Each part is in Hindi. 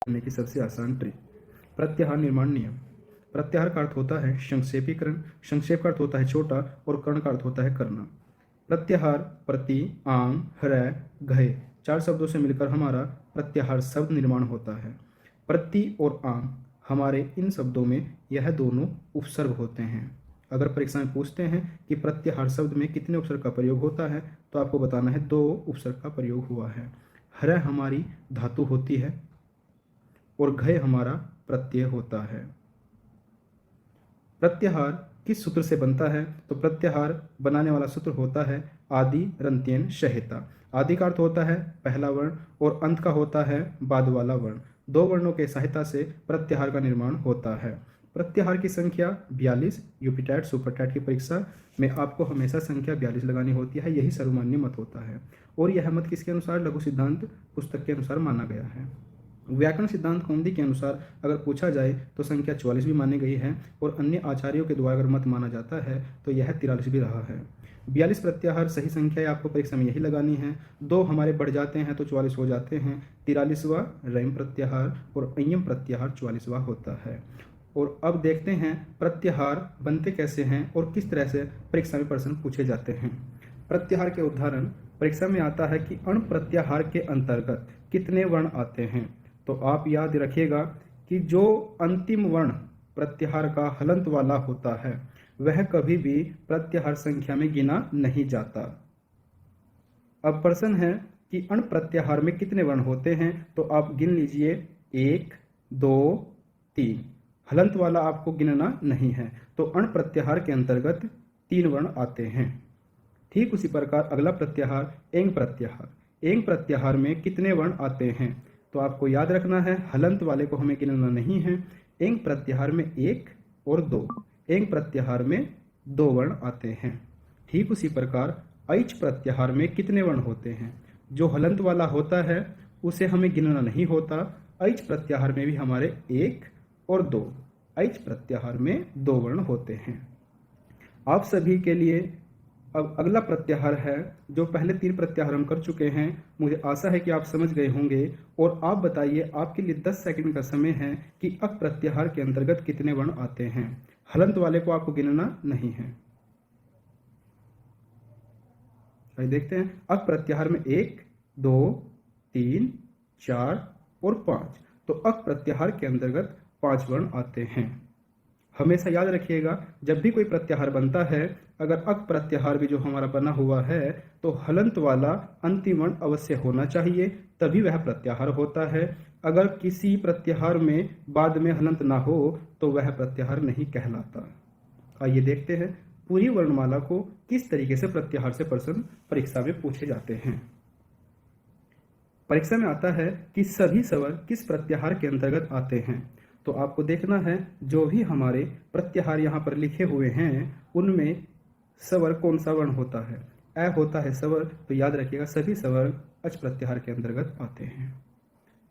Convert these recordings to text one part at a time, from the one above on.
करने की सबसे आसान ट्रिक। प्रत्याहार निर्माण नियम। प्रत्याहार का अर्थ होता है संक्षेपीकरण, संक्षेप का अर्थ होता है छोटा और कर्ण का अर्थ होता है करना। प्रत्याहार प्रति, आंग, हृ, घय 4 शब्दों से मिलकर हमारा प्रत्याहार शब्द निर्माण होता है। प्रति और आंग हमारे इन शब्दों में यह दोनों उपसर्ग होते हैं। अगर परीक्षा में पूछते हैं कि प्रत्याहार शब्द में कितने उपसर्ग का प्रयोग होता है तो आपको बताना है 2 उपसर्ग का प्रयोग हुआ है। हृ हमारी धातु होती है और घय हमारा प्रत्यय होता है। प्रत्याहार किस सूत्र से बनता है? तो प्रत्याहार बनाने वाला सूत्र होता है आदि रंत्येन शहेता। आदि का अर्थ होता है पहला वर्ण और अंत का होता है बाद वाला वर्ण। 2 वर्णों के सहायता से प्रत्याहार का निर्माण होता है। प्रत्याहार की संख्या 42। यूपीटेट सुपरटेट की परीक्षा में आपको हमेशा संख्या 42 लगानी होती है, यही सर्वमान्य मत होता है। और यह मत किसके अनुसार? लघु सिद्धांत पुस्तक के अनुसार माना गया है। व्याकरण सिद्धांत कौमुदी के अनुसार अगर पूछा जाए तो संख्या 44 भी मानी गई है और अन्य आचार्यों के द्वारा अगर मत माना जाता है तो यह 43 भी रहा है। 42 प्रत्याहार सही संख्या है, आपको परीक्षा में यही लगानी है। 2 हमारे बढ़ जाते हैं तो 44 हो जाते हैं। 43वां रैम प्रत्याहार और अय्यम प्रत्याहार 44वां होता है। और अब देखते हैं प्रत्याहार बनते कैसे हैं और किस तरह से परीक्षा में प्रश्न पूछे जाते हैं। प्रत्याहार के उदाहरण परीक्षा में आता है कि अण प्रत्याहार के अंतर्गत कितने वर्ण आते हैं। तो आप याद रखिएगा कि जो अंतिम वर्ण प्रत्याहार का हलंत वाला होता है वह कभी भी प्रत्याहार संख्या में गिना नहीं जाता। अब प्रश्न है कि अण प्रत्याहार में कितने वर्ण होते हैं, तो आप गिन लीजिए 1, 2, 3। हलंत वाला आपको गिनना नहीं है, तो अण प्रत्याहार के अंतर्गत 3 वर्ण आते हैं। ठीक उसी प्रकार अगला प्रत्याहार एंग प्रत्याहार। एंग प्रत्याहार में कितने वर्ण आते हैं, तो आपको याद रखना है हलंत वाले को हमें गिनना नहीं है। एंग प्रत्याहार में 1 और 2, एंग प्रत्याहार में 2 वर्ण आते हैं। ठीक उसी प्रकार ऐच प्रत्याहार में कितने वर्ण होते हैं? जो हलंत वाला होता है उसे हमें गिनना नहीं होता। ऐच प्रत्याहार में भी हमारे 1 और 2, ऐच प्रत्याहार में 2 वर्ण होते हैं। आप सभी के लिए अब अगला प्रत्याहार है, जो पहले 3 प्रत्याहार हम कर चुके हैं। मुझे आशा है कि आप समझ गए होंगे। और आप बताइए, आपके लिए 10 सेकंड का समय है कि अक प्रत्याहार के अंतर्गत कितने वर्ण आते हैं। हलंत वाले को आपको गिनना नहीं है। आइए देखते हैं। अक प्रत्याहार में 1, 2, 3, 4 और 5। तो अक प्रत्याहार के अंतर्गत 5 वर्ण आते हैं। हमेशा याद रखिएगा, जब भी कोई प्रत्याहार बनता है, अगर अक प्रत्याहार भी जो हमारा बना हुआ है तो हलंत वाला अंतिम वर्ण अवश्य होना चाहिए, तभी वह प्रत्याहार होता है। अगर किसी प्रत्याहार में बाद में हलंत ना हो तो वह प्रत्याहार नहीं कहलाता। आइए देखते हैं पूरी वर्णमाला को किस तरीके से प्रत्याहार से प्रश्न परीक्षा में पूछे जाते हैं। परीक्षा में आता है कि सभी स्वर किस प्रत्याहार के अंतर्गत आते हैं। तो आपको देखना है जो भी हमारे प्रत्याहार यहाँ पर लिखे हुए हैं उनमें स्वर कौन सा वर्ण होता है। अ होता है स्वर, तो याद रखिएगा सभी स्वर अच प्रत्याहार के अंतर्गत आते हैं।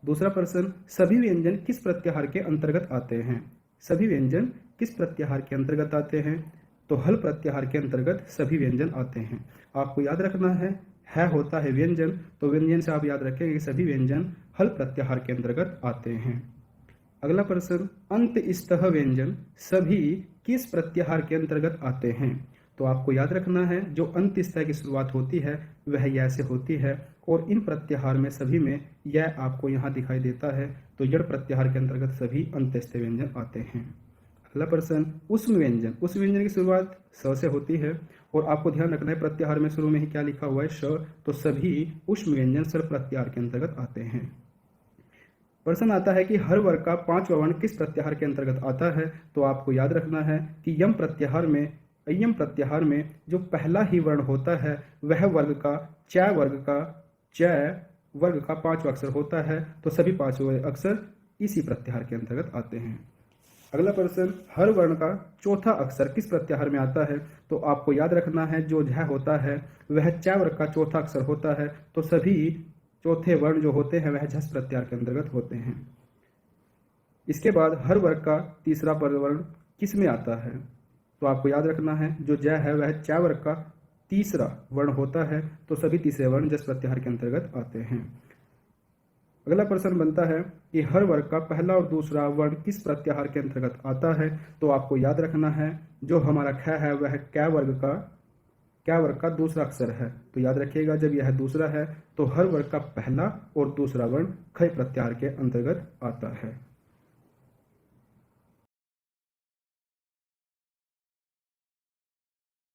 दूसरा प्रश्न, सभी व्यंजन किस प्रत्याहार के अंतर्गत आते हैं। सभी व्यंजन किस प्रत्याहार के अंतर्गत आते हैं, तो हल प्रत्याहार के अंतर्गत सभी व्यंजन आते हैं। आपको याद रखना है होता है व्यंजन, तो व्यंजन से आप याद रखेंगे कि सभी व्यंजन हल प्रत्याहार के अंतर्गत आते हैं। अगला प्रश्न, अंत स्तः व्यंजन सभी किस प्रत्याहार के अंतर्गत आते हैं। तो आपको याद रखना है जो अंत स्तः की शुरुआत होती है वह य से होती है और इन प्रत्याहार में सभी में यह आपको यहाँ दिखाई देता है, तो यण प्रत्याहार के अंतर्गत सभी अंत स्तः व्यंजन आते हैं। अगला प्रश्न, उष्म व्यंजन। उष्म व्यंजन की शुरुआत स से होती है और आपको ध्यान रखना है प्रत्याहार में शुरू में ही क्या लिखा हुआ है, श, तो सभी उष्म व्यंजन स्वर प्रत्याहार के अंतर्गत आते हैं। प्रश्न आता है कि हर वर्ग का 5वां वर्ण किस प्रत्याहार के अंतर्गत आता है। तो आपको याद रखना है कि यम प्रत्याहार में अय्यम प्रत्याहार में जो पहला ही वर्ण होता है वह वर्ग का च वर्ग का 5वां अक्षर होता है, तो सभी 5वें अक्षर इसी प्रत्याहार के अंतर्गत आते हैं। अगला प्रश्न, हर वर्ण का चौथा अक्षर किस प्रत्याहार में आता है। तो आपको याद रखना है जो झ होता है वह च वर्ग का चौथा अक्षर होता है, तो सभी चौथे वर्ण जो होते हैं वह झस प्रत्याहार के अंतर्गत होते हैं। इसके बाद हर वर्ग का तीसरा वर्ण किस में आता है। तो आपको याद रखना है जो ज है वह च वर्ग का तीसरा वर्ण होता है, तो सभी तीसरे वर्ण जस प्रत्याहार के अंतर्गत आते हैं। अगला प्रश्न बनता है कि हर वर्ग का पहला और दूसरा वर्ण किस प्रत्याहार के अंतर्गत आता है। तो आपको याद रखना है जो हमारा ख है वह क्या वर्ग का दूसरा अक्षर है। तो याद रखिएगा जब यह दूसरा है तो हर वर्ग का पहला और दूसरा वर्ण ख प्रत्याहार के अंतर्गत आता है।